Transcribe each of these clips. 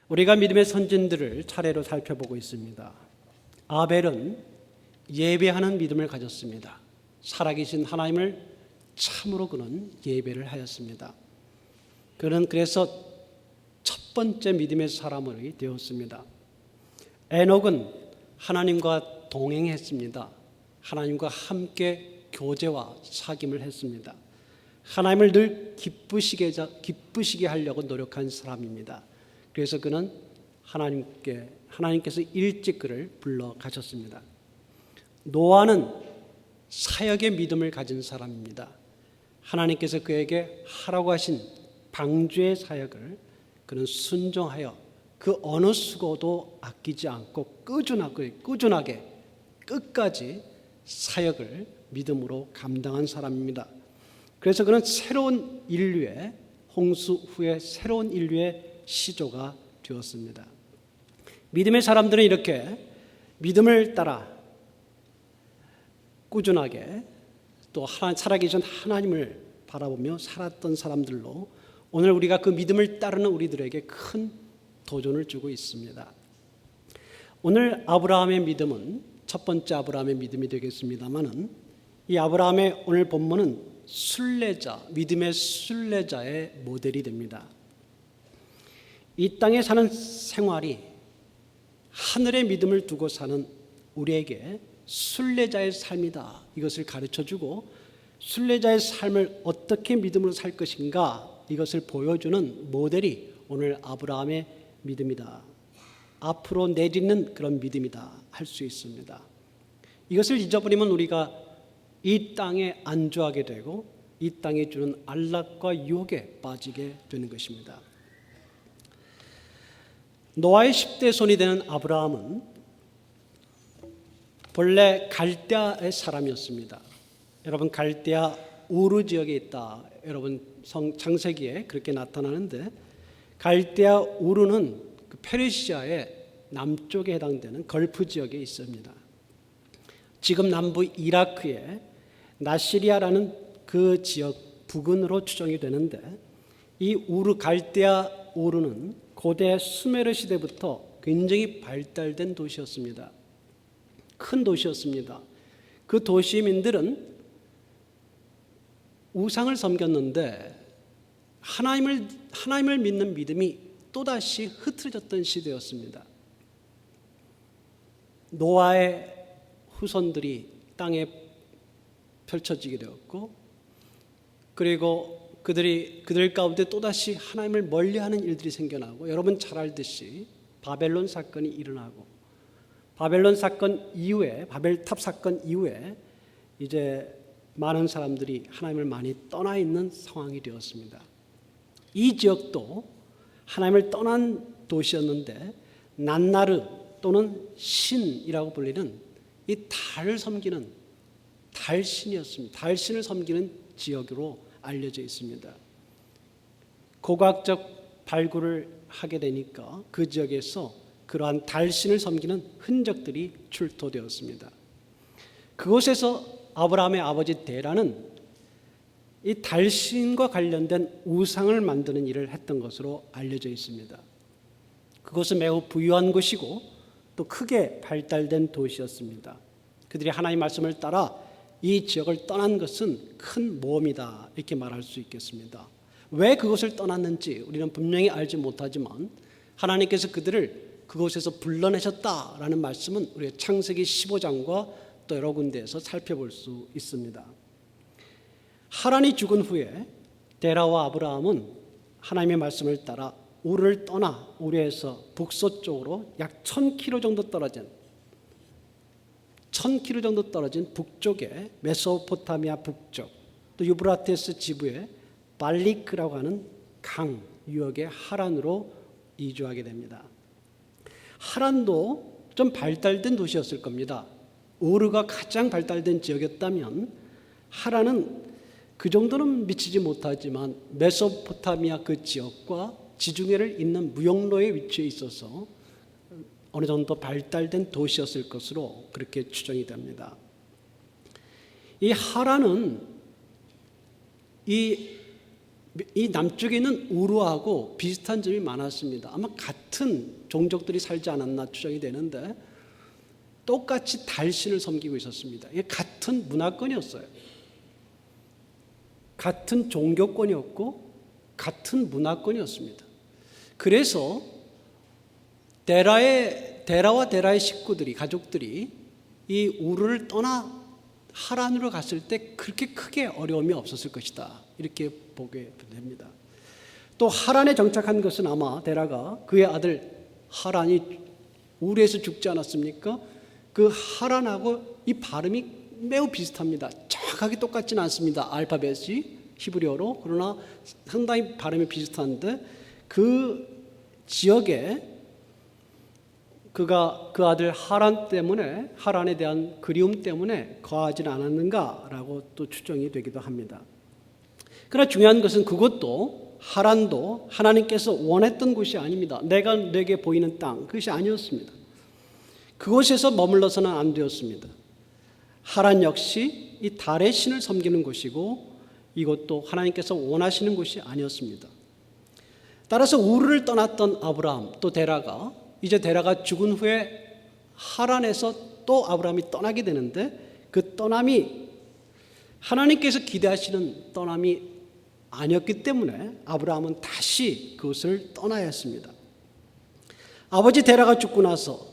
우리가 믿음의 선진들을 차례로 살펴보고 있습니다. 아벨은 예배하는 믿음을 가졌습니다. 살아계신 하나님을 참으로 그는 예배를 하였습니다. 그는 그래서 첫 번째 믿음의 사람이 되었습니다. 에녹은 하나님과 동행했습니다. 하나님과 함께 교제와 사귐을 했습니다. 하나님을 늘 기쁘시게 하려고 노력한 사람입니다. 그래서 그는 하나님께서 일찍 그를 불러 가셨습니다. 노아는 사역의 믿음을 가진 사람입니다. 하나님께서 그에게 하라고 하신 방주의 사역을 그는 순종하여 그 어느 수고도 아끼지 않고 꾸준하게 끝까지 사역을 믿음으로 감당한 사람입니다. 그래서 그는 새로운 인류의 홍수 후에 새로운 인류의 시조가 되었습니다. 믿음의 사람들은 이렇게 믿음을 따라 꾸준하게 또 살아계신 하나님을 바라보며 살았던 사람들로 오늘 우리가 그 믿음을 따르는 우리들에게 큰 도전을 주고 있습니다. 오늘 아브라함의 믿음은 첫 번째 아브라함의 믿음이 되겠습니다만은 이 아브라함의 오늘 본문은 믿음의 순례자의 모델이 됩니다. 이 땅에 사는 생활이 하늘의 믿음을 두고 사는 우리에게 순례자의 삶이다. 이것을 가르쳐주고 순례자의 삶을 어떻게 믿음으로 살 것인가 이것을 보여주는 모델이 오늘 아브라함의 믿음이다. 앞으로 내딛는 그런 믿음이다 할 수 있습니다. 이것을 잊어버리면 우리가 이 땅에 안주하게 되고 이 땅에 주는 안락과 유혹에 빠지게 되는 것입니다. 노아의 10대 손이 되는 아브라함은 본래 갈대아의 사람이었습니다. 여러분 갈대아 우르 지역에 있다. 여러분 창세기에 그렇게 나타나는데 갈대아 우르는 그 페르시아의 남쪽에 해당되는 걸프 지역에 있습니다. 지금 남부 이라크의 나시리아라는 그 지역 부근으로 추정이 되는데 이 갈대아 우르는 고대 수메르 시대부터 굉장히 발달된 도시였습니다. 큰 도시였습니다. 그 도시민들은 우상을 섬겼는데 하나님을 믿는 믿음이 또다시 흐트러졌던 시대였습니다. 노아의 후손들이 땅에 펼쳐지게 되었고 그리고 그들 가운데 또다시 하나님을 멀리하는 일들이 생겨나고 여러분 잘 알듯이 바벨론 사건이 일어나고 바벨론 사건 이후에 바벨탑 사건 이후에 이제 많은 사람들이 하나님을 많이 떠나 있는 상황이 되었습니다. 이 지역도 하나님을 떠난 도시였는데 난나르 또는 신이라고 불리는 이 달을 섬기는 달신이었습니다. 달신을 섬기는 지역으로 알려져 있습니다. 고고학적 발굴을 하게 되니까 그 지역에서 그러한 달신을 섬기는 흔적들이 출토되었습니다. 그곳에서 아브라함의 아버지 데라는 이 달신과 관련된 우상을 만드는 일을 했던 것으로 알려져 있습니다. 그것은 매우 부유한 곳이고 또 크게 발달된 도시였습니다. 그들이 하나님의 말씀을 따라 이 지역을 떠난 것은 큰 모험이다 이렇게 말할 수 있겠습니다. 왜 그것을 떠났는지 우리는 분명히 알지 못하지만 하나님께서 그들을 그곳에서 불러내셨다라는 말씀은 우리가 창세기 15장과 또 여러 군데에서 살펴볼 수 있습니다. 하란이 죽은 후에 데라와 아브라함은 하나님의 말씀을 따라 우르를 떠나 우르에서 북서쪽으로 약 1000km 정도 떨어진 북쪽에 메소포타미아 북쪽 또 유브라테스 지부의 발리크라고 하는 강 유역의 하란으로 이주하게 됩니다. 하란도 좀 발달된 도시였을 겁니다. 우르가 가장 발달된 지역이었다면 하란은 그 정도는 미치지 못하지만 메소포타미아 그 지역과 지중해를 잇는 무역로의 위치에 있어서 어느 정도 발달된 도시였을 것으로 그렇게 추정이 됩니다. 이 하란은 이 이 남쪽에 있는 우르하고 비슷한 점이 많았습니다. 아마 같은 종족들이 살지 않았나 추정이 되는데 똑같이 달신을 섬기고 있었습니다. 이게 같은 문화권이었어요. 같은 종교권이었고 같은 문화권이었습니다. 그래서 데라와 데라의 식구들이, 가족들이 이 우르를 떠나 하란으로 갔을 때 그렇게 크게 어려움이 없었을 것이다, 이렇게 보게 됩니다. 또 하란에 정착한 것은 아마 데라가 그의 아들 하란이 우르에서 죽지 않았습니까? 그 하란하고 이 발음이 매우 비슷합니다. 정확하게 똑같지는 않습니다. 알파벳이 히브리어로. 그러나 상당히 발음이 비슷한데 그 지역에 그가 그 아들 하란에 대한 그리움 때문에 거하지는 않았는가라고 또 추정이 되기도 합니다. 그러나 중요한 것은 그것도 하란도 하나님께서 원했던 곳이 아닙니다. 내가 내게 보이는 땅, 그것이 아니었습니다. 그곳에서 머물러서는 안 되었습니다. 하란 역시 이 달의 신을 섬기는 곳이고 이것도 하나님께서 원하시는 곳이 아니었습니다. 따라서 우르를 떠났던 아브라함 또 데라가 이제 데라가 죽은 후에 하란에서 또 아브라함이 떠나게 되는데 그 떠남이 하나님께서 기대하시는 떠남이 아니었기 때문에 아브라함은 다시 그것을 떠나야 했습니다. 아버지 데라가 죽고 나서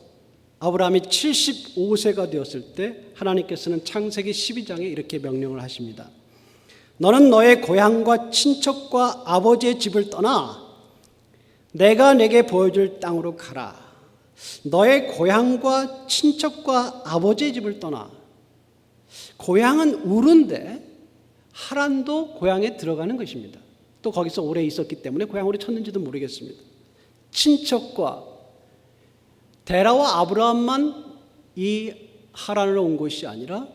아브라함이 75세가 되었을 때 하나님께서는 창세기 12장에 이렇게 명령을 하십니다. 너는 너의 고향과 친척과 아버지의 집을 떠나 내가 내게 보여줄 땅으로 가라. 너의 고향과 친척과 아버지의 집을 떠나. 고향은 우르인데 하란도 고향에 들어가는 것입니다. 또 거기서 오래 있었기 때문에 고향으로 쳤는지도 모르겠습니다. 친척과 데라와 아브라함만 이 하란으로 온 것이 아니라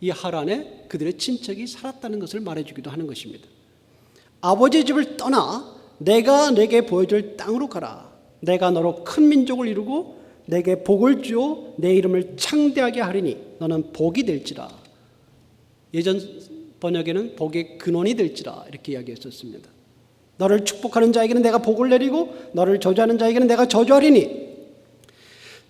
이 하란에 그들의 친척이 살았다는 것을 말해주기도 하는 것입니다. 아버지의 집을 떠나 내가 내게 보여줄 땅으로 가라. 내가 너로 큰 민족을 이루고 내게 복을 주어 내 이름을 창대하게 하리니 너는 복이 될지라. 예전 번역에는 복의 근원이 될지라 이렇게 이야기했었습니다. 너를 축복하는 자에게는 내가 복을 내리고 너를 저주하는 자에게는 내가 저주하리니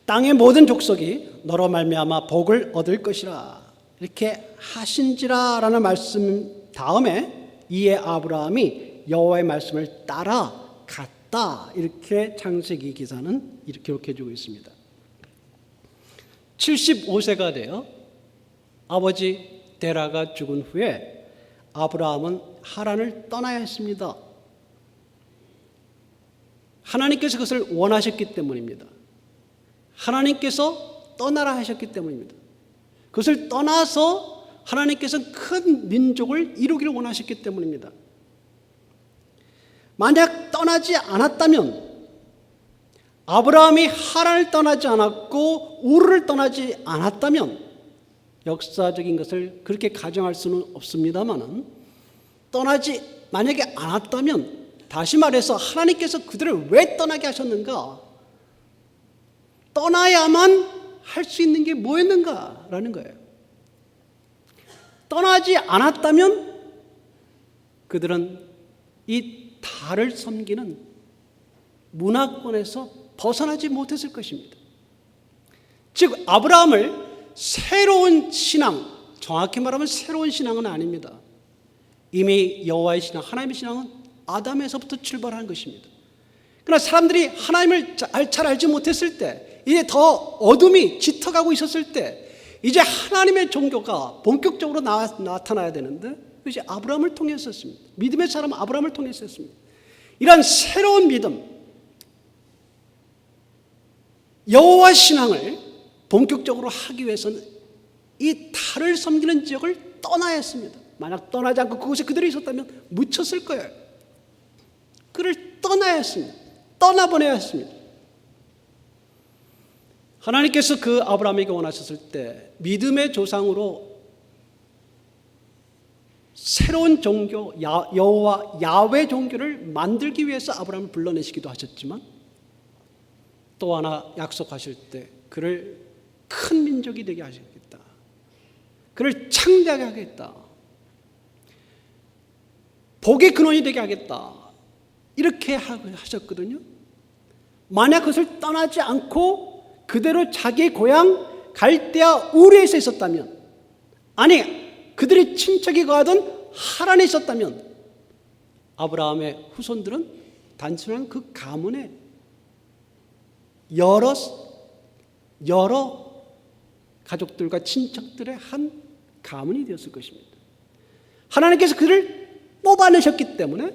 땅의 모든 족속이 너로 말미암아 복을 얻을 것이라. 이렇게 하신지라라는 말씀 다음에 이에 아브라함이 여호와의 말씀을 따라갔다. 이렇게 창세기 기사는 이렇게 기록해주고 있습니다. 75세가 되어 아버지 데라가 죽은 후에 아브라함은 하란을 떠나야 했습니다. 하나님께서 그것을 원하셨기 때문입니다. 하나님께서 떠나라 하셨기 때문입니다. 그것을 떠나서 하나님께서 큰 민족을 이루기를 원하셨기 때문입니다. 만약 떠나지 않았다면 아브라함이 하란을 떠나지 않았고 우르를 떠나지 않았다면 역사적인 것을 그렇게 가정할 수는 없습니다만 떠나지 만약에 않았다면 다시 말해서 하나님께서 그들을 왜 떠나게 하셨는가? 떠나야만 할 수 있는 게 뭐였는가라는 거예요. 떠나지 않았다면 그들은 이 달을 섬기는 문화권에서 벗어나지 못했을 것입니다. 즉 아브라함을 새로운 신앙, 정확히 말하면 새로운 신앙은 아닙니다. 이미 여호와의 신앙, 하나님의 신앙은 아담에서부터 출발하는 것입니다. 그러나 사람들이 하나님을 잘 알지 못했을 때, 이제 더 어둠이 짙어가고 있었을 때 이제 하나님의 종교가 본격적으로 나타나야 되는데 그것이 아브라함을 통해서였습니다. 믿음의 사람 아브라함을 통해서였습니다. 이러한 새로운 믿음, 여호와 신앙을 본격적으로 하기 위해서는 이 달을 섬기는 지역을 떠나야 했습니다. 만약 떠나지 않고 그곳에 그들이 있었다면 묻혔을 거예요. 그를 떠나야 했습니다. 떠나보내야 했습니다. 하나님께서 그 아브라함에게 원하셨을 때 믿음의 조상으로 새로운 종교, 여호와 야훼 종교를 만들기 위해서 아브라함을 불러내시기도 하셨지만 또 하나 약속하실 때 그를 큰 민족이 되게 하시겠다. 그를 창대하게 하겠다. 복의 근원이 되게 하겠다. 이렇게 하셨거든요. 만약 그것을 떠나지 않고 그대로 자기 고향 갈대아 우르에서 있었다면, 아니 그들의 친척이 거하던 하란에 있었다면, 아브라함의 후손들은 단순한 그 가문의 여러 가족들과 친척들의 한 가문이 되었을 것입니다. 하나님께서 그를 뽑아내셨기 때문에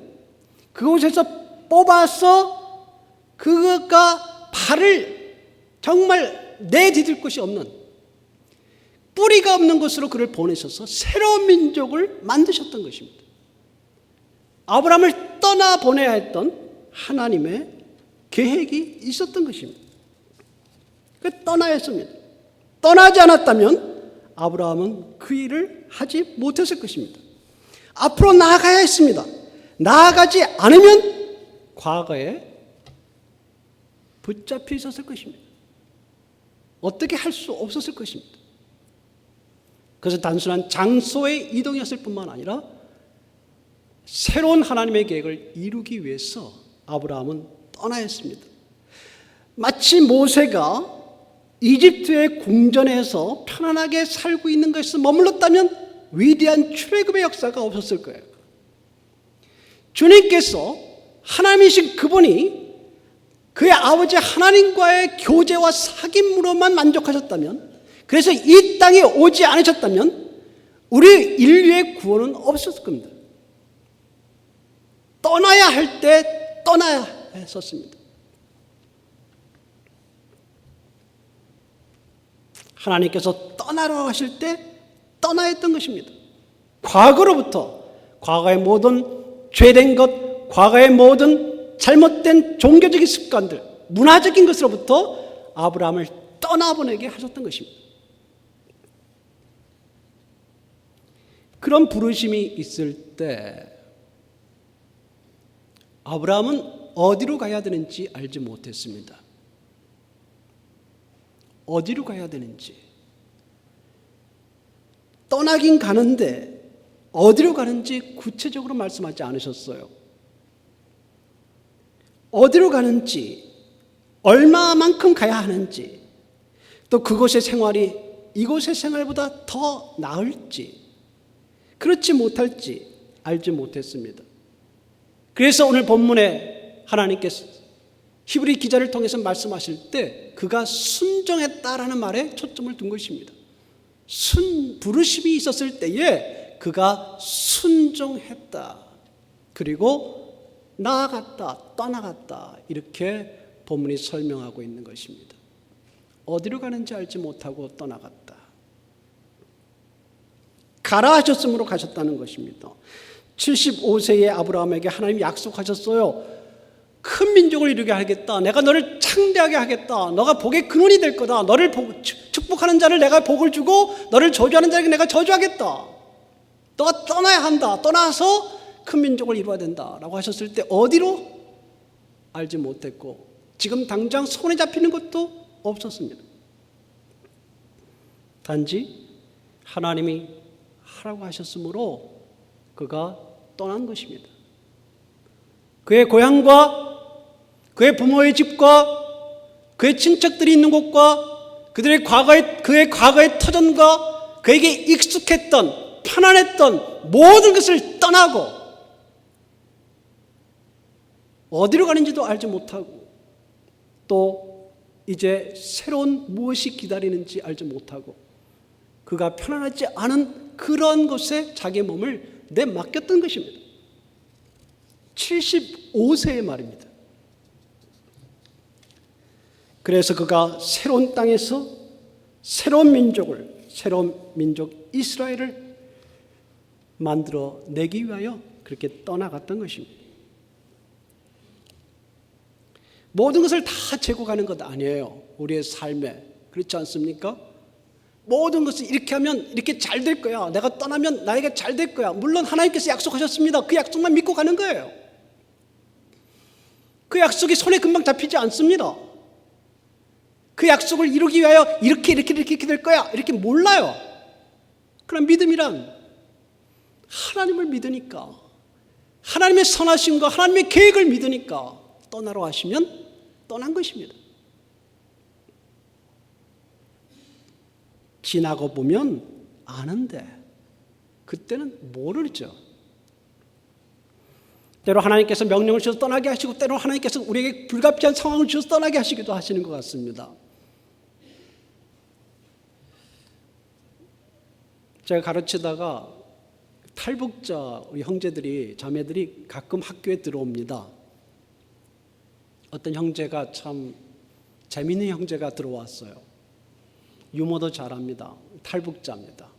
그곳에서 뽑아서 그가 발을 정말 내디딜 곳이 없는, 뿌리가 없는 곳으로 그를 보내셔서 새로운 민족을 만드셨던 것입니다. 아브라함을 떠나보내야 했던 하나님의 계획이 있었던 것입니다. 떠나야 했습니다. 떠나지 않았다면 아브라함은 그 일을 하지 못했을 것입니다. 앞으로 나아가야 했습니다. 나아가지 않으면 과거에 붙잡혀 있었을 것입니다. 어떻게 할 수 없었을 것입니다. 그래서 단순한 장소의 이동이었을 뿐만 아니라 새로운 하나님의 계획을 이루기 위해서 아브라함은 떠나야 했습니다. 마치 모세가 이집트의 궁전에서 편안하게 살고 있는 것에서 머물렀다면 위대한 출애굽의 역사가 없었을 거예요. 주님께서 하나님이신 그분이 그의 아버지 하나님과의 교제와 사귐으로만 만족하셨다면, 그래서 이 땅에 오지 않으셨다면 우리 인류의 구원은 없었을 겁니다. 떠나야 할 때 떠나야 했었습니다. 하나님께서 떠나라고 하실 때 떠나야 했던 것입니다. 과거로부터, 과거의 모든 죄된 것, 과거의 모든 잘못된 종교적인 습관들, 문화적인 것으로부터 아브라함을 떠나보내게 하셨던 것입니다. 그런 부르심이 있을 때 아브라함은 어디로 가야 되는지 알지 못했습니다. 어디로 가야 되는지. 떠나긴 가는데 어디로 가는지 구체적으로 말씀하지 않으셨어요. 어디로 가는지, 얼마만큼 가야 하는지, 또 그곳의 생활이 이곳의 생활보다 더 나을지, 그렇지 못할지 알지 못했습니다. 그래서 오늘 본문에 하나님께서 히브리 기자를 통해서 말씀하실 때 그가 순종했다라는 말에 초점을 둔 것입니다. 부르심이 있었을 때에 그가 순종했다. 그리고 나아갔다, 떠나갔다. 이렇게 본문이 설명하고 있는 것입니다. 어디로 가는지 알지 못하고 떠나갔다. 가라 하셨으므로 가셨다는 것입니다. 75세의 아브라함에게 하나님이 약속하셨어요. 큰 민족을 이루게 하겠다. 내가 너를 창대하게 하겠다. 너가 복의 근원이 될 거다. 너를 축복하는 자를 내가 복을 주고 너를 저주하는 자에게 내가 저주하겠다. 너가 떠나야 한다. 떠나서 큰 민족을 이루어야 된다라고 하셨을 때 어디로? 알지 못했고 지금 당장 손에 잡히는 것도 없었습니다. 단지 하나님이 하라고 하셨으므로 그가 떠난 것입니다. 그의 고향과 그의 부모의 집과 그의 친척들이 있는 곳과 그의 과거의 터전과 그에게 익숙했던 편안했던 모든 것을 떠나고 어디로 가는지도 알지 못하고 또 이제 새로운 무엇이 기다리는지 알지 못하고 그가 편안하지 않은 그런 곳에 자기의 몸을 내맡겼던 것입니다. 75세의 말입니다. 그래서 그가 새로운 땅에서 새로운 민족 이스라엘을 만들어 내기 위하여 그렇게 떠나갔던 것입니다. 모든 것을 다 재고 가는 것 아니에요. 우리의 삶에. 그렇지 않습니까? 모든 것을 이렇게 하면 이렇게 잘 될 거야. 내가 떠나면 나에게 잘 될 거야. 물론 하나님께서 약속하셨습니다. 그 약속만 믿고 가는 거예요. 그 약속이 손에 금방 잡히지 않습니다. 그 약속을 이루기 위하여 이렇게 될 거야. 이렇게 몰라요. 그럼 믿음이란 하나님을 믿으니까 하나님의 선하심과 하나님의 계획을 믿으니까 떠나라고 하시면 떠난 것입니다. 지나고 보면 아는데 그때는 모르죠. 때로 하나님께서 명령을 주셔서 떠나게 하시고 때로 하나님께서 우리에게 불가피한 상황을 주셔서 떠나게 하시기도 하시는 것 같습니다. 제가 가르치다가 탈북자 우리 형제들이 자매들이 가끔 학교에 들어옵니다. 어떤 형제가 참 재미있는 형제가 들어왔어요. 유머도 잘합니다. 탈북자입니다.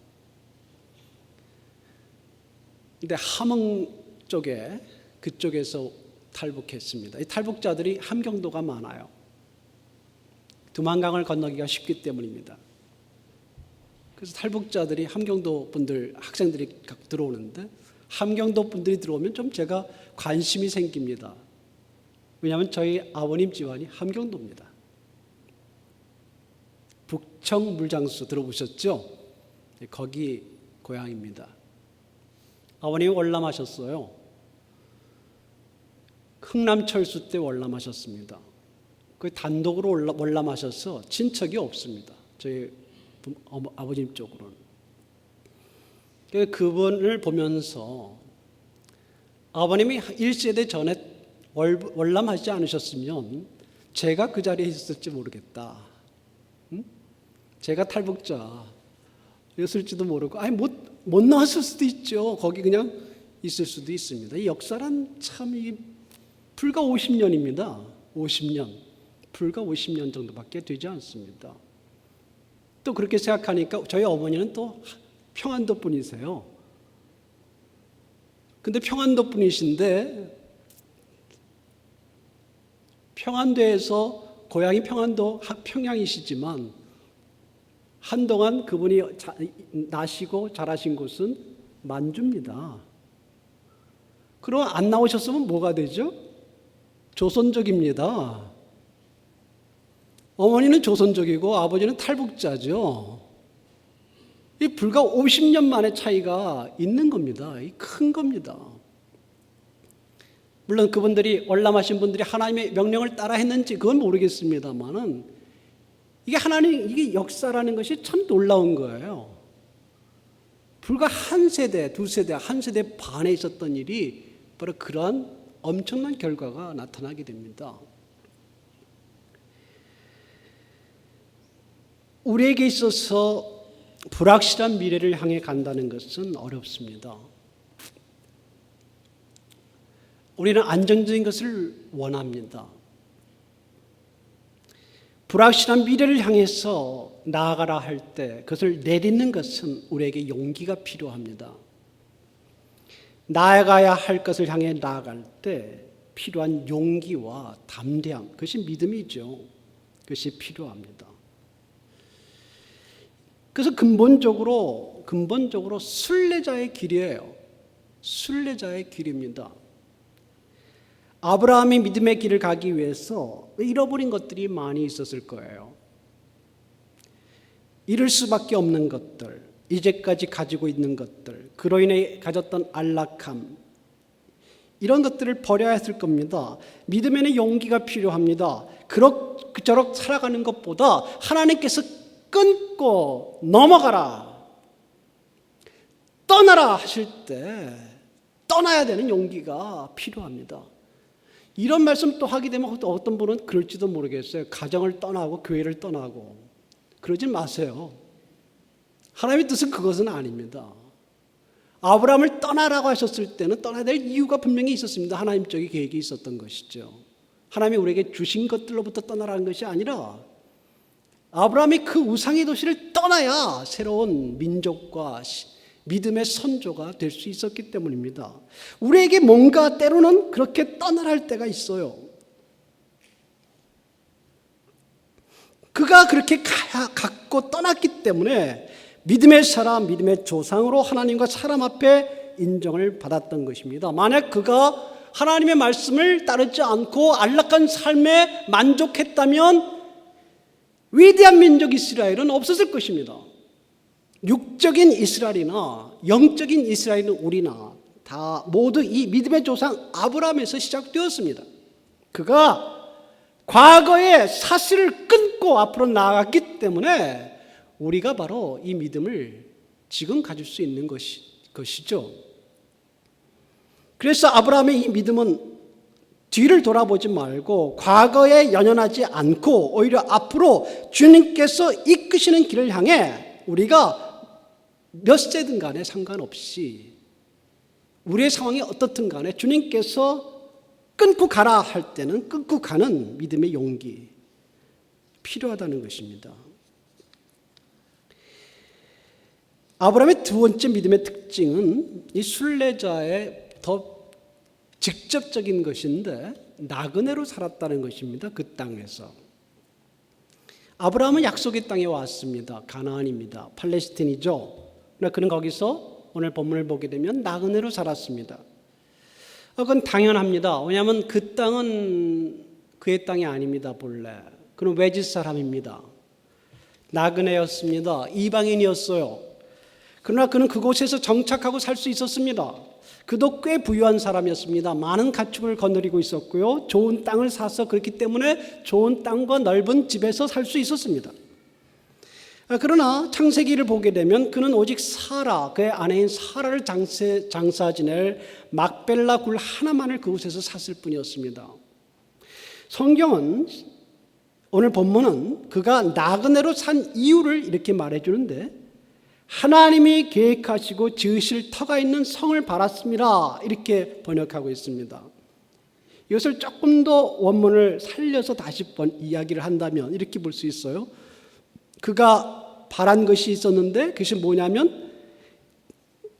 근데 함흥 쪽에 그쪽에서 탈북했습니다. 이 탈북자들이 함경도가 많아요. 두만강을 건너기가 쉽기 때문입니다. 그래서 탈북자들이 함경도 분들 학생들이 들어오는데 함경도 분들이 들어오면 좀 제가 관심이 생깁니다. 왜냐하면 저희 아버님 집안이 함경도입니다. 북청 물장수 들어보셨죠? 거기 고향입니다. 아버님이 월남하셨어요. 흥남철수 때 월남하셨습니다. 그 단독으로 월남하셔서 친척이 없습니다. 저희 아버님 쪽으로는. 그분을 보면서 아버님이 1세대 전에 월남하지 않으셨으면 제가 그 자리에 있었을지 모르겠다. 제가 탈북자였을지도 모르고 못 나왔을 수도 있죠. 거기 그냥 있을 수도 있습니다. 이 역사란 참 불과 50년입니다. 50년. 불과 50년 정도밖에 되지 않습니다. 또 그렇게 생각하니까 저희 어머니는 또 평안도 분이세요. 근데 평안도 분이신데 평안도에서 고향이 평안도 평양이시지만 한동안 그분이 나시고 자라신 곳은 만주입니다. 그럼 안 나오셨으면 뭐가 되죠? 조선족입니다. 어머니는 조선족이고 아버지는 탈북자죠. 이 불과 50년 만의 차이가 있는 겁니다. 큰 겁니다. 물론 그분들이 월남하신 분들이 하나님의 명령을 따라 했는지 그건 모르겠습니다만은 이게 역사라는 것이 참 놀라운 거예요. 불과 한 세대, 두 세대, 한 세대 반에 있었던 일이 바로 그러한 엄청난 결과가 나타나게 됩니다. 우리에게 있어서 불확실한 미래를 향해 간다는 것은 어렵습니다. 우리는 안정적인 것을 원합니다. 불확실한 미래를 향해서 나아가라 할 때 그것을 내딛는 것은 우리에게 용기가 필요합니다. 나아가야 할 것을 향해 나아갈 때 필요한 용기와 담대함, 그것이 믿음이죠. 그것이 필요합니다. 그래서 근본적으로 순례자의 길이에요. 순례자의 길입니다. 아브라함이 믿음의 길을 가기 위해서 잃어버린 것들이 많이 있었을 거예요. 잃을 수밖에 없는 것들, 이제까지 가지고 있는 것들, 그로 인해 가졌던 안락함, 이런 것들을 버려야 했을 겁니다. 믿음에는 용기가 필요합니다. 그럭저럭 살아가는 것보다 하나님께서 끊고 넘어가라, 떠나라 하실 때 떠나야 되는 용기가 필요합니다. 이런 말씀 또 하게 되면 어떤 분은 그럴지도 모르겠어요. 가정을 떠나고 교회를 떠나고 그러지 마세요. 하나님의 뜻은 그것은 아닙니다. 아브라함을 떠나라고 하셨을 때는 떠나야 될 이유가 분명히 있었습니다. 하나님적인 계획이 있었던 것이죠. 하나님이 우리에게 주신 것들로부터 떠나라는 것이 아니라 아브라함이 그 우상의 도시를 떠나야 새로운 민족과 믿음의 선조가 될 수 있었기 때문입니다. 우리에게 뭔가 때로는 그렇게 떠나야 할 때가 있어요. 그가 그렇게 갖고 떠났기 때문에 믿음의 사람, 믿음의 조상으로 하나님과 사람 앞에 인정을 받았던 것입니다. 만약 그가 하나님의 말씀을 따르지 않고 안락한 삶에 만족했다면 위대한 민족 이스라엘은 없었을 것입니다. 육적인 이스라엘이나 영적인 이스라엘은 우리나 다 모두 이 믿음의 조상 아브라함에서 시작되었습니다. 그가 과거의 사슬을 끊고 앞으로 나아갔기 때문에 우리가 바로 이 믿음을 지금 가질 수 있는 것이죠. 그래서 아브라함의 이 믿음은 뒤를 돌아보지 말고 과거에 연연하지 않고 오히려 앞으로 주님께서 이끄시는 길을 향해 우리가 몇 세든 간에 상관없이 우리의 상황이 어떻든 간에 주님께서 끊고 가라 할 때는 끊고 가는 믿음의 용기 필요하다는 것입니다. 아브라함의 두 번째 믿음의 특징은 이 순례자의 더 직접적인 것인데 나그네로 살았다는 것입니다. 그 땅에서. 아브라함은 약속의 땅에 왔습니다. 가나안입니다. 팔레스틴이죠. 그러나 그는 거기서 오늘 본문을 보게 되면 나그네로 살았습니다. 그건 당연합니다. 왜냐하면 그 땅은 그의 땅이 아닙니다. 본래. 그는 외지 사람입니다. 나그네였습니다. 이방인이었어요. 그러나 그는 그곳에서 정착하고 살 수 있었습니다. 그도 꽤 부유한 사람이었습니다. 많은 가축을 거느리고 있었고요. 좋은 땅을 사서 그렇기 때문에 좋은 땅과 넓은 집에서 살 수 있었습니다. 그러나 창세기를 보게 되면 그는 오직 사라, 그의 아내인 사라를 장사 지낼 막벨라 굴 하나만을 그곳에서 샀을 뿐이었습니다. 성경은 오늘 본문은 그가 나그네로 산 이유를 이렇게 말해주는데 하나님이 계획하시고 지으실 터가 있는 성을 바랐습니다. 이렇게 번역하고 있습니다. 이것을 조금 더 원문을 살려서 다시 이야기를 한다면 이렇게 볼 수 있어요. 그가 바란 것이 있었는데 그것이 뭐냐면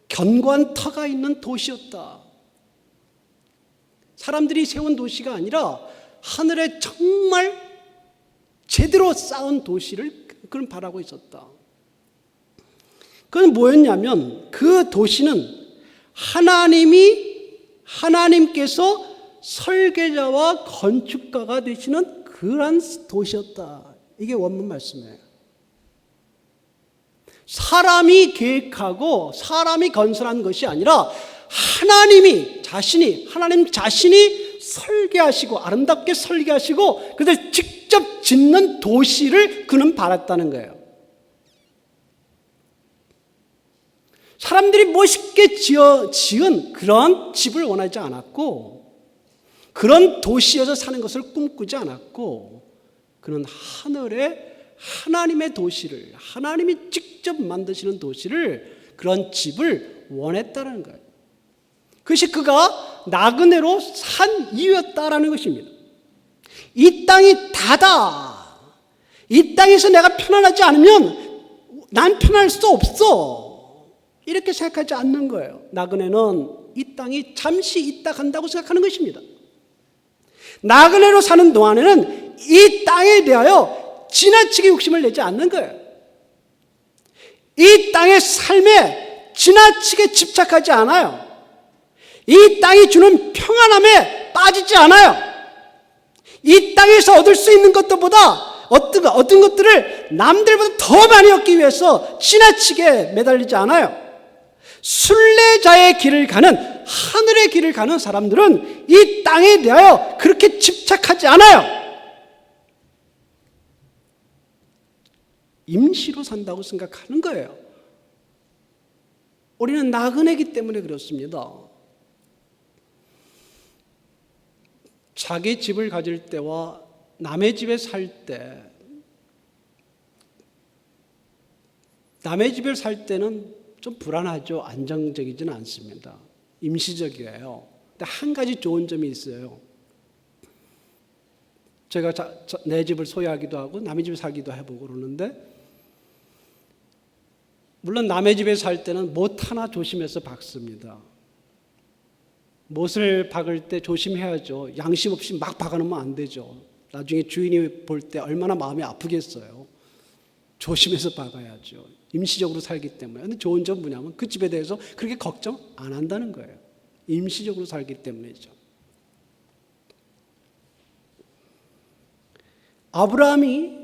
견고한 터가 있는 도시였다. 사람들이 세운 도시가 아니라 하늘에 정말 제대로 쌓은 도시를 그는 바라고 있었다. 그건 뭐였냐면 그 도시는 하나님께서 설계자와 건축가가 되시는 그러한 도시였다. 이게 원문 말씀이에요. 사람이 계획하고 사람이 건설한 것이 아니라 하나님 자신이 설계하시고 아름답게 설계하시고 그들 직접 짓는 도시를 그는 바랐다는 거예요. 사람들이 멋있게 지은 그런 집을 원하지 않았고 그런 도시에서 사는 것을 꿈꾸지 않았고 그는 하나님의 도시를 하나님이 직접 만드시는 도시를 그런 집을 원했다는 거예요. 그것이 그가 나그네로 산 이유였다라는 것입니다. 이 땅이 다다. 이 땅에서 내가 편안하지 않으면 난 편할 수 없어. 이렇게 생각하지 않는 거예요. 나그네는 이 땅이 잠시 있다 간다고 생각하는 것입니다. 나그네로 사는 동안에는 이 땅에 대하여 지나치게 욕심을 내지 않는 거예요. 이 땅의 삶에 지나치게 집착하지 않아요. 이 땅이 주는 평안함에 빠지지 않아요. 이 땅에서 얻을 수 있는 것들보다 어떤 것들을 남들보다 더 많이 얻기 위해서 지나치게 매달리지 않아요. 순례자의 길을 가는 하늘의 길을 가는 사람들은 이 땅에 대하여 그렇게 집착하지 않아요. 임시로 산다고 생각하는 거예요. 우리는 나그네이기 때문에 그렇습니다. 자기 집을 가질 때와 남의 집에 살 때, 남의 집에 살 때는 좀 불안하죠. 안정적이지는 않습니다. 임시적이에요. 근데 한 가지 좋은 점이 있어요. 제가 내 집을 소유하기도 하고 남의 집에 살기도 해보고 그러는데 물론 남의 집에 살 때는 못 하나 조심해서 박습니다. 못을 박을 때 조심해야죠. 양심 없이 막 박아놓으면 안 되죠. 나중에 주인이 볼 때 얼마나 마음이 아프겠어요. 조심해서 박아야죠. 임시적으로 살기 때문에. 근데 좋은 점 뭐냐면 그 집에 대해서 그렇게 걱정 안 한다는 거예요. 임시적으로 살기 때문이죠. 아브라함이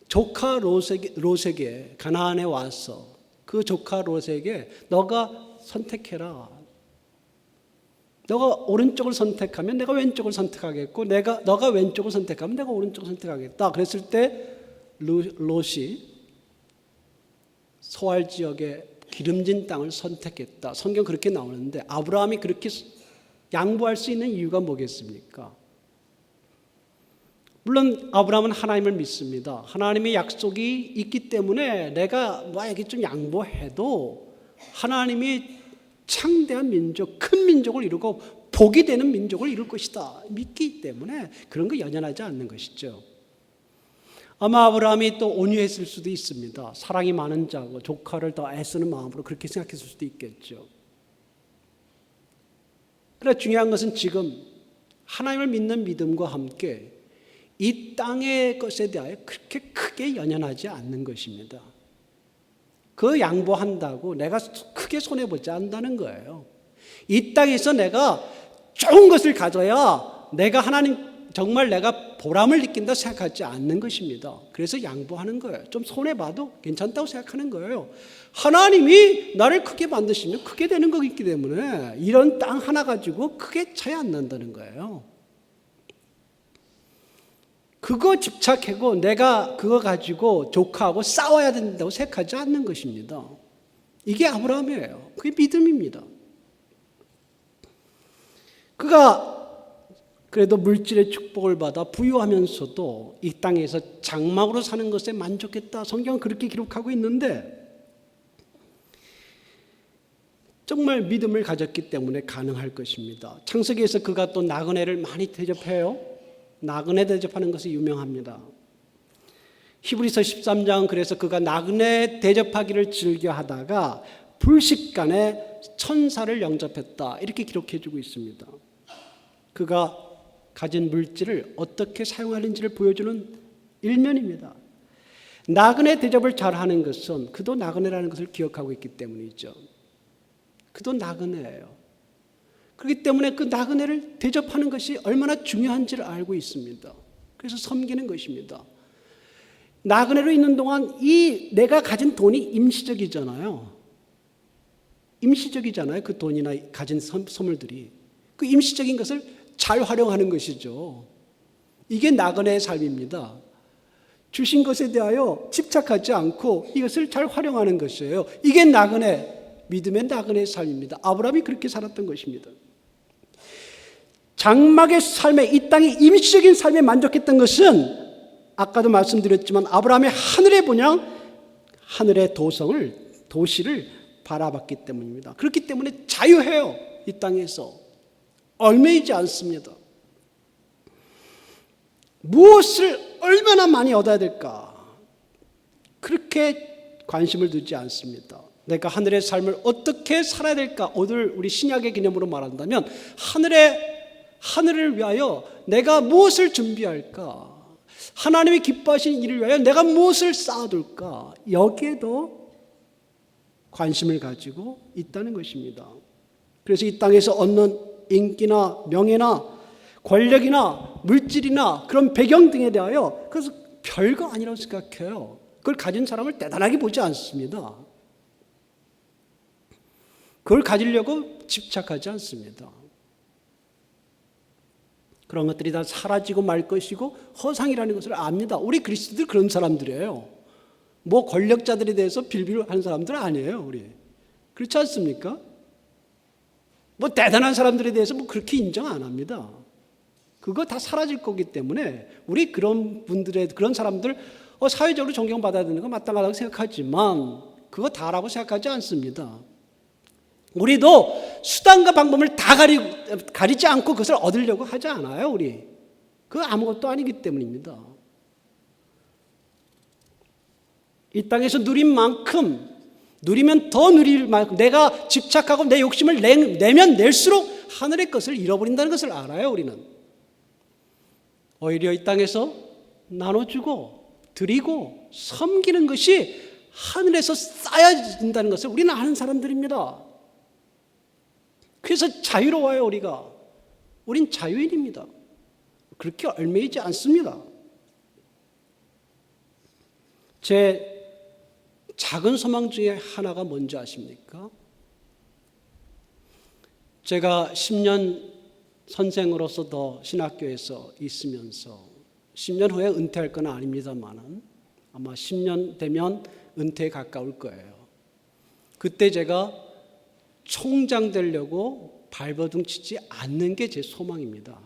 조카 롯에게 가나안에 와서 그 조카 롯에게 너가 선택해라. 너가 오른쪽을 선택하면 내가 왼쪽을 선택하겠고, 너가 왼쪽을 선택하면 내가 오른쪽을 선택하겠다. 그랬을 때 롯이 소알 지역의 기름진 땅을 선택했다. 성경 그렇게 나오는데 아브라함이 그렇게 양보할 수 있는 이유가 뭐겠습니까? 물론 아브라함은 하나님을 믿습니다. 하나님의 약속이 있기 때문에 내가 뭐에게 좀 양보해도 하나님이 창대한 민족, 큰 민족을 이루고 복이 되는 민족을 이룰 것이다 믿기 때문에 그런 거 연연하지 않는 것이죠. 아마 아브라함이 또 온유했을 수도 있습니다. 사랑이 많은 자고 조카를 더 애쓰는 마음으로 그렇게 생각했을 수도 있겠죠. 그러나 중요한 것은 지금 하나님을 믿는 믿음과 함께 이 땅의 것에 대하여 그렇게 크게 연연하지 않는 것입니다. 그 양보한다고 내가 크게 손해보지 않는다는 거예요. 이 땅에서 내가 좋은 것을 가져야 내가 하나님 정말 내가 보람을 느낀다 생각하지 않는 것입니다. 그래서 양보하는 거예요. 좀 손해봐도 괜찮다고 생각하는 거예요. 하나님이 나를 크게 만드시면 크게 되는 거기 때문에 이런 땅 하나 가지고 크게 차이 안 난다는 거예요. 그거 집착하고 내가 그거 가지고 조카하고 싸워야 된다고 생각하지 않는 것입니다. 이게 아브라함이에요. 그게 믿음입니다. 그가 그래도 물질의 축복을 받아 부유하면서도 이 땅에서 장막으로 사는 것에 만족했다. 성경은 그렇게 기록하고 있는데 정말 믿음을 가졌기 때문에 가능할 것입니다. 창세기에서 그가 또 나그네를 많이 대접해요. 나그네 대접하는 것이 유명합니다. 히브리서 13장 그래서 그가 나그네 대접하기를 즐겨하다가 불식간에 천사를 영접했다. 이렇게 기록해주고 있습니다. 그가 가진 물질을 어떻게 사용하는지를 보여주는 일면입니다. 나그네 대접을 잘하는 것은 그도 나그네라는 것을 기억하고 있기 때문이죠. 그도 나그네예요. 그렇기 때문에 그 나그네를 대접하는 것이 얼마나 중요한지를 알고 있습니다. 그래서 섬기는 것입니다. 나그네로 있는 동안 이 내가 가진 돈이 임시적이잖아요. 임시적이잖아요. 그 돈이나 가진 선물들이. 그 임시적인 것을 잘 활용하는 것이죠. 이게 나그네의 삶입니다. 주신 것에 대하여 집착하지 않고 이것을 잘 활용하는 것이에요. 이게 나그네, 믿음의 나그네의 삶입니다. 아브라함이 그렇게 살았던 것입니다. 장막의 삶에 이 땅의 임시적인 삶에 만족했던 것은 아까도 말씀드렸지만 아브라함의 하늘의 본향, 하늘의 도시를 바라봤기 때문입니다. 그렇기 때문에 자유해요. 이 땅에서. 얽매이지 않습니다. 무엇을 얼마나 많이 얻어야 될까? 그렇게 관심을 두지 않습니다. 내가 하늘의 삶을 어떻게 살아야 될까? 오늘 우리 신약의 개념으로 말한다면 하늘을 위하여 내가 무엇을 준비할까? 하나님이 기뻐하시는 일을 위하여 내가 무엇을 쌓아둘까? 여기에도 관심을 가지고 있다는 것입니다. 그래서 이 땅에서 얻는 인기나 명예나 권력이나 물질이나 그런 배경 등에 대하여 그래서 별거 아니라고 생각해요. 그걸 가진 사람을 대단하게 보지 않습니다. 그걸 가지려고 집착하지 않습니다. 그런 것들이 다 사라지고 말 것이고 허상이라는 것을 압니다. 우리 그리스도들 그런 사람들이에요. 뭐 권력자들에 대해서 빌빌하는 사람들 아니에요. 우리 그렇지 않습니까? 뭐 대단한 사람들에 대해서 뭐 그렇게 인정 안 합니다. 그거 다 사라질 거기 때문에 우리 그런 사람들 사회적으로 존경받아야 되는 거 마땅하다고 생각하지만 그거 다라고 생각하지 않습니다. 우리도 수단과 방법을 다 가리지 않고 그것을 얻으려고 하지 않아요. 우리 그거 아무것도 아니기 때문입니다. 이 땅에서 누린 만큼 누리면 더 누릴 만큼 내가 집착하고 내 욕심을 내면 낼수록 하늘의 것을 잃어버린다는 것을 알아요. 우리는 오히려 이 땅에서 나눠주고 드리고 섬기는 것이 하늘에서 쌓여진다는 것을 우리는 아는 사람들입니다. 그래서 자유로워요. 우린 자유인입니다. 그렇게 얽매이지 않습니다. 제 작은 소망 중에 하나가 뭔지 아십니까? 제가 10년 선생으로서 더 신학교에서 있으면서 10년 후에 은퇴할 건 아닙니다만은 아마 10년 되면 은퇴에 가까울 거예요. 그때 제가 총장 되려고 발버둥 치지 않는 게 제 소망입니다.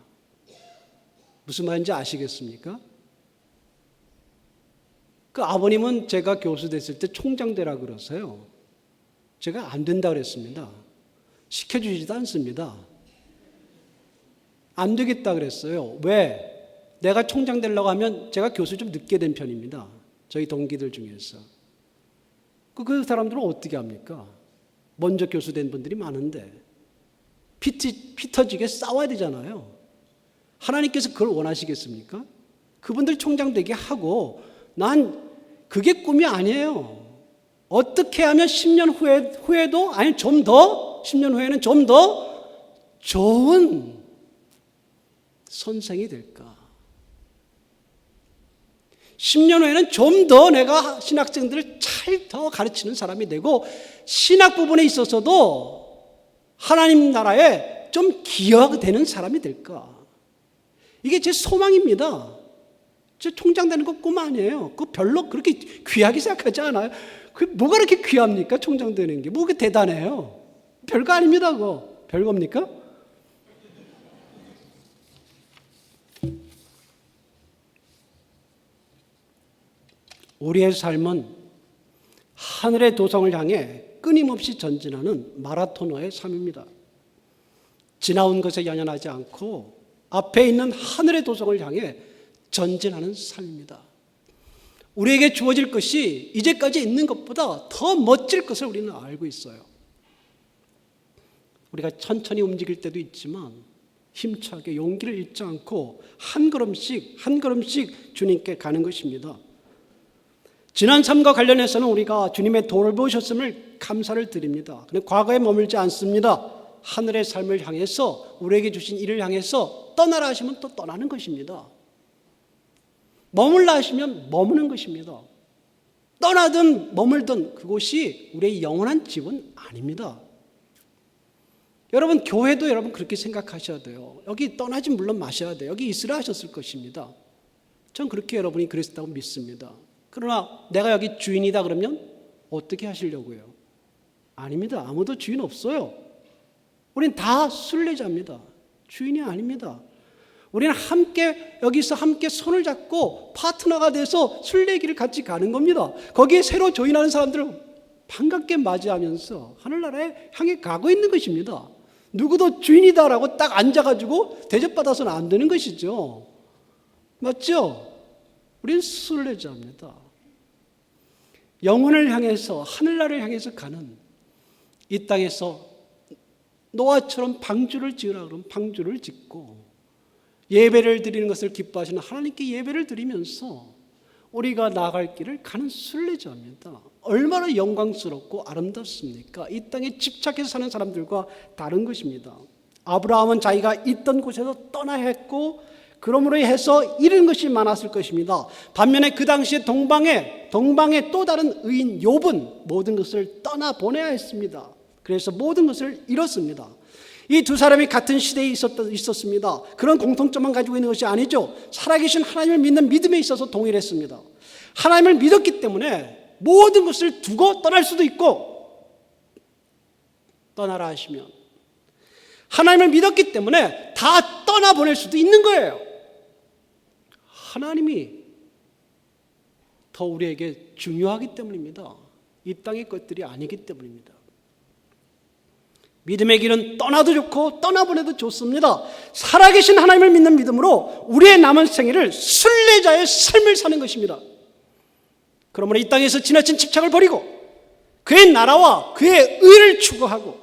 무슨 말인지 아시겠습니까? 그 아버님은 제가 교수 됐을 때 총장 되라 그러세요. 제가 안 된다 그랬습니다. 시켜주지도 않습니다. 안 되겠다 그랬어요. 왜? 내가 총장 되려고 하면 제가 교수 좀 늦게 된 편입니다. 저희 동기들 중에서. 그 사람들은 어떻게 합니까? 먼저 교수 된 분들이 많은데 피 터지게 싸워야 되잖아요. 하나님께서 그걸 원하시겠습니까? 그분들 총장 되게 하고 난 그게 꿈이 아니에요. 어떻게 하면 10년 후에도 아니 좀 더 10년 후에는 좀 더 좋은 선생이 될까? 10년 후에는 좀 더 내가 신학생들을 잘 더 가르치는 사람이 되고 신학 부분에 있어서도 하나님 나라에 좀 기여가 되는 사람이 될까? 이게 제 소망입니다. 제 총장 되는 거 꿈 아니에요. 그거 별로 그렇게 귀하게 생각하지 않아요. 그 뭐가 그렇게 귀합니까? 총장 되는 게 뭐가 대단해요? 별거 아닙니다. 그거 별겁니까? 우리의 삶은 하늘의 도성을 향해 끊임없이 전진하는 마라토너의 삶입니다. 지나온 것에 연연하지 않고 앞에 있는 하늘의 도성을 향해 전진하는 삶입니다. 우리에게 주어질 것이 이제까지 있는 것보다 더 멋질 것을 우리는 알고 있어요. 우리가 천천히 움직일 때도 있지만 힘차게 용기를 잃지 않고 한 걸음씩 한 걸음씩 주님께 가는 것입니다. 지난 삶과 관련해서는 우리가 주님의 돌보셨음을 감사를 드립니다. 그런데 과거에 머물지 않습니다. 하늘의 삶을 향해서 우리에게 주신 일을 향해서 떠나라 하시면 또 떠나는 것입니다. 머물라 하시면 머무는 것입니다. 떠나든 머물든 그곳이 우리의 영원한 집은 아닙니다. 여러분 교회도 여러분 그렇게 생각하셔야 돼요. 여기 떠나지 물론 마셔야 돼요. 여기 있으라 하셨을 것입니다. 전 그렇게 여러분이 그랬다고 믿습니다. 그러나 내가 여기 주인이다 그러면 어떻게 하시려고요? 아닙니다. 아무도 주인 없어요. 우린 다 순례자입니다. 주인이 아닙니다. 우리는 함께 여기서 함께 손을 잡고 파트너가 돼서 순례길을 같이 가는 겁니다. 거기에 새로 조인하는 사람들을 반갑게 맞이하면서 하늘나라에 향해 가고 있는 것입니다. 누구도 주인이다라고 딱 앉아가지고 대접받아서는 안 되는 것이죠. 맞죠? 우리는 순례자입니다. 영혼을 향해서 하늘나라를 향해서 가는 이 땅에서 노아처럼 방주를 지으라 그러면 방주를 짓고 예배를 드리는 것을 기뻐하시는 하나님께 예배를 드리면서 우리가 나아갈 길을 가는 순례자입니다. 얼마나 영광스럽고 아름답습니까? 이 땅에 집착해서 사는 사람들과 다른 것입니다. 아브라함은 자기가 있던 곳에서 떠나야 했고 그러므로 해서 잃은 것이 많았을 것입니다. 반면에 그 당시에 동방에 또 다른 의인 욥은 모든 것을 떠나보내야 했습니다. 그래서 모든 것을 잃었습니다. 이 두 사람이 같은 시대에 있었습니다. 그런 공통점만 가지고 있는 것이 아니죠. 살아계신 하나님을 믿는 믿음에 있어서 동일했습니다. 하나님을 믿었기 때문에 모든 것을 두고 떠날 수도 있고 떠나라 하시면 하나님을 믿었기 때문에 다 떠나보낼 수도 있는 거예요. 하나님이 더 우리에게 중요하기 때문입니다. 이 땅의 것들이 아니기 때문입니다. 믿음의 길은 떠나도 좋고 떠나보내도 좋습니다. 살아계신 하나님을 믿는 믿음으로 우리의 남은 생애를 순례자의 삶을 사는 것입니다. 그러므로 이 땅에서 지나친 집착을 버리고 그의 나라와 그의 의를 추구하고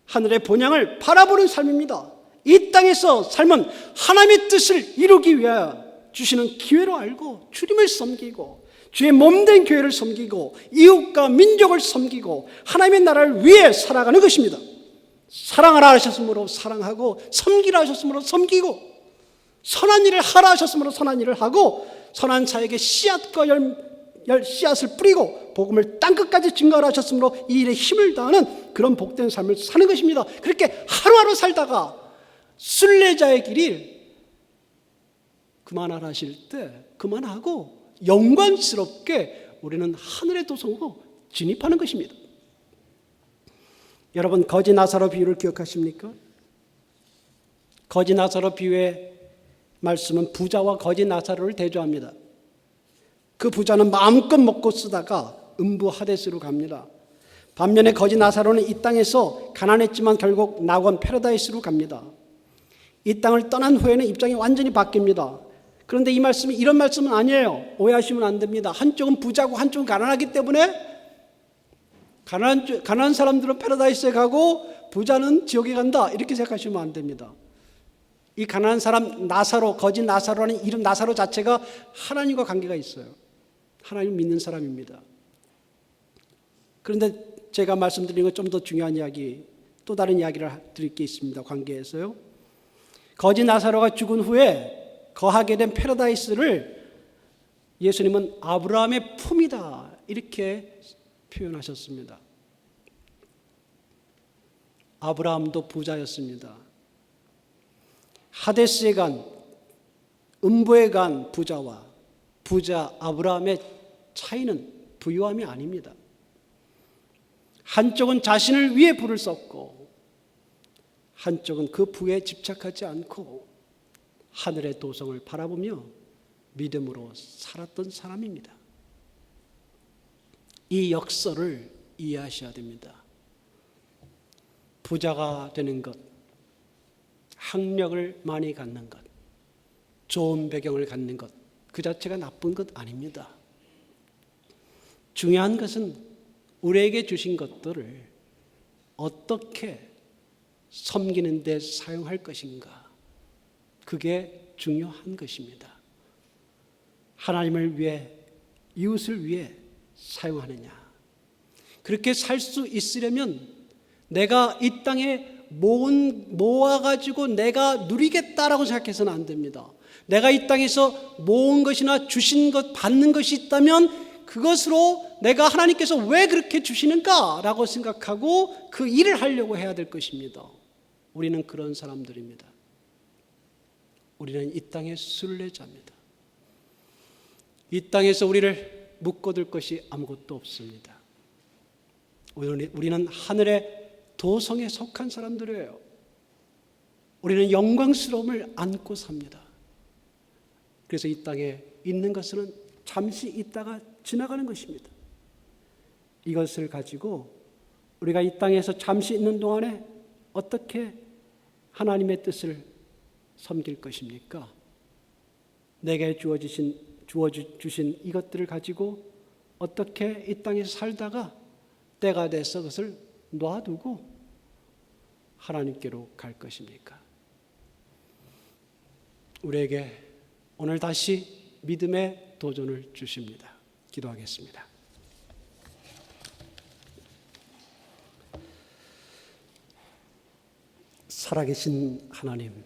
하늘의 본향을 바라보는 삶입니다. 이 땅에서 삶은 하나님의 뜻을 이루기 위하여 주시는 기회로 알고 주님을 섬기고 주의 몸된 교회를 섬기고 이웃과 민족을 섬기고 하나님의 나라를 위해 살아가는 것입니다. 사랑하라 하셨으므로 사랑하고 섬기라 하셨으므로 섬기고 선한 일을 하라 하셨으므로 선한 일을 하고 선한 자에게 씨앗과 씨앗을 뿌리고 복음을 땅끝까지 증거하셨으므로 이 일에 힘을 다하는 그런 복된 삶을 사는 것입니다. 그렇게 하루하루 살다가 순례자의 길을 그만하라 하실 때 그만하고 영광스럽게 우리는 하늘의 도성으로 진입하는 것입니다. 여러분, 거지 나사로 비유를 기억하십니까? 거지 나사로 비유의 말씀은 부자와 거지 나사로를 대조합니다. 그 부자는 마음껏 먹고 쓰다가 음부 하데스로 갑니다. 반면에 거지 나사로는 이 땅에서 가난했지만 결국 낙원 패러다이스로 갑니다. 이 땅을 떠난 후에는 입장이 완전히 바뀝니다. 그런데 이 말씀이 이런 말씀은 아니에요. 오해하시면 안 됩니다. 한쪽은 부자고 한쪽은 가난하기 때문에 가난한 사람들은 패러다이스에 가고 부자는 지옥에 간다, 이렇게 생각하시면 안 됩니다. 이 가난한 사람 나사로, 거지 나사로라는 이름 나사로 자체가 하나님과 관계가 있어요. 하나님 믿는 사람입니다. 그런데 제가 말씀드린 것 좀 더 중요한 이야기, 또 다른 이야기를 드릴 게 있습니다. 관계에서요. 거지 나사로가 죽은 후에 거하게 된 패러다이스를 예수님은 아브라함의 품이다, 이렇게 표현하셨습니다. 아브라함도 부자였습니다. 하데스에 간, 음부에 간 부자와 부자 아브라함의 차이는 부유함이 아닙니다. 한쪽은 자신을 위해 부를 썼고 한쪽은 그 부에 집착하지 않고 하늘의 도성을 바라보며 믿음으로 살았던 사람입니다. 이 역설을 이해하셔야 됩니다. 부자가 되는 것, 학력을 많이 갖는 것, 좋은 배경을 갖는 것, 그 자체가 나쁜 것 아닙니다. 중요한 것은 우리에게 주신 것들을 어떻게 섬기는 데 사용할 것인가, 그게 중요한 것입니다. 하나님을 위해, 이웃을 위해 사용하느냐. 그렇게 살 수 있으려면 내가 이 땅에 모아가지고 내가 누리겠다라고 생각해서는 안 됩니다. 내가 이 땅에서 모은 것이나 주신 것, 받는 것이 있다면 그것으로 내가 하나님께서 왜 그렇게 주시는가라고 생각하고 그 일을 하려고 해야 될 것입니다. 우리는 그런 사람들입니다. 우리는 이 땅의 순례자입니다. 이 땅에서 우리를 묶어둘 것이 아무것도 없습니다. 우리는 하늘의 도성에 속한 사람들이에요. 우리는 영광스러움을 안고 삽니다. 그래서 이 땅에 있는 것은 잠시 있다가 지나가는 것입니다. 이것을 가지고 우리가 이 땅에서 잠시 있는 동안에 어떻게 하나님의 뜻을 섬길 것입니까? 내게 주어주신 이것들을 가지고 어떻게 이 땅에서 살다가 때가 돼서 그것을 놔두고 하나님께로 갈 것입니까? 우리에게 오늘 다시 믿음의 도전을 주십니다. 기도하겠습니다. 살아계신 하나님,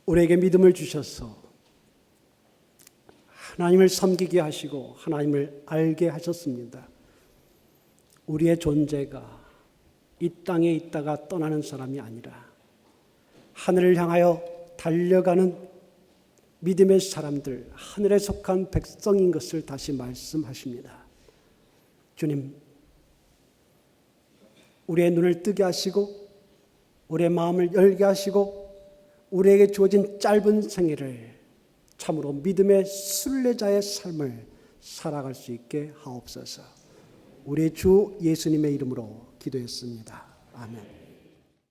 우리에게 믿음을 주셔서 하나님을 섬기게 하시고 하나님을 알게 하셨습니다. 우리의 존재가 이 땅에 있다가 떠나는 사람이 아니라 하늘을 향하여 달려가는 믿음의 사람들, 하늘에 속한 백성인 것을 다시 말씀하십니다. 주님, 우리의 눈을 뜨게 하시고 우리의 마음을 열게 하시고 우리에게 주어진 짧은 생애를 참으로 믿음의 순례자의 삶을 살아갈 수 있게 하옵소서. 우리 주 예수님의 이름으로 기도했습니다. 아멘.